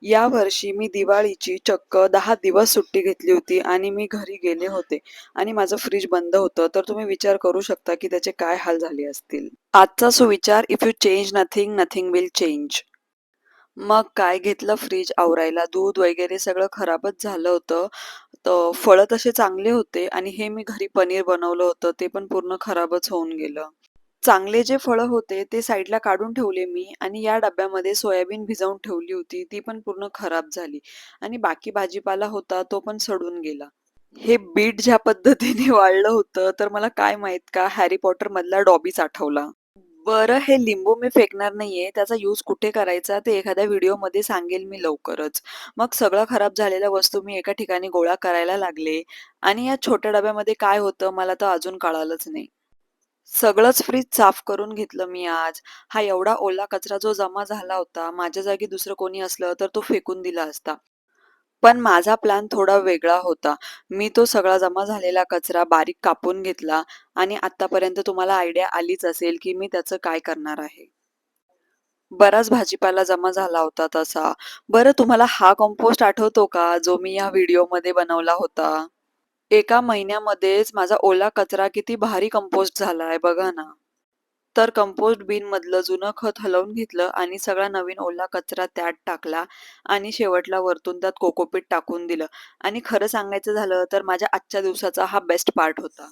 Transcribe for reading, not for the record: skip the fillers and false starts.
यावर्षी मी दिवाळीची चक्क 10 दिवस सुट्टी घेतली होती आणि मी घरी गेले होते आणि माझं फ्रिज बंद होतं. तर तुम्ही विचार करू शकता, की त्याचे काय हाल झाले असतील. आजचा सुविचार, "if you change nothing, nothing will change." मग काय घेतलं फ्रिज आवरायला. दूध वगैरे सगळं खराबच झालं होतं. तर फळं तसे चांगले होते आणि हे मी घरी पनीर बनवलं होतं, ते पण पूर्ण खराबच होऊन गेलं. चांगले जे फळं होते ते साईडला काढून ठेवले मी आणि या डब्यामध्ये सोयाबीन भिजवून ठेवली होती. ती पण पूर्ण खराब झाली आणि बाकी भाजीपाला होता तो पण सडून गेला. हे बीट ज्या पद्धतीने वाढलं होतं, तर मला काय माहीत का हॅरी पॉटरमधला डॉबीच आठवला. बरं हे लिंबू मी फेकणार नाहीये. त्याचा यूज कुठे करायचा ते एखाद्या व्हिडिओमध्ये सांगेल मी लवकरच. मग सगळं खराब झालेल्या वस्तू मी एका ठिकाणी गोळा करायला लागले आणि या छोट्या डब्यामध्ये काय होतं मला तर अजून कळालंच नाही. सगळंच फ्रिज साफ करून घेतलं मी आज. हा एवढा ओला कचरा जो जमा झाला होता, माझ्या जागी दुसरं कोणी असलं तर तो फेकून दिला असता. पण माझा प्लॅन थोडा वेगळा होता. मी तो सगळा जमा झालेला कचरा बारीक कापून घेतला आणि आत्तापर्यंत तुम्हाला आयडिया आलीच असेल, की मी त्याचं काय करणार आहे. बराच भाजीपाला जमा झाला होता तसा. बरं तुम्हाला हा कंपोस्ट आठवतो का, जो मी या व्हिडिओमध्ये बनवला होता? एका महिन्यामध्येच माझा ओला कचरा किती भारी कंपोस्ट झालाय बघा ना. तर कंपोस्ट बिनमधलं जुनं खत हलवून घेतलं आणि सगळा नवीन ओला कचरा त्यात टाकला आणि शेवटला वरतून त्यात कोकोपीट टाकून दिलं आणि खरं सांगायचं झालं तर माझ्या आजच्या दिवसाचा हा बेस्ट पार्ट होता.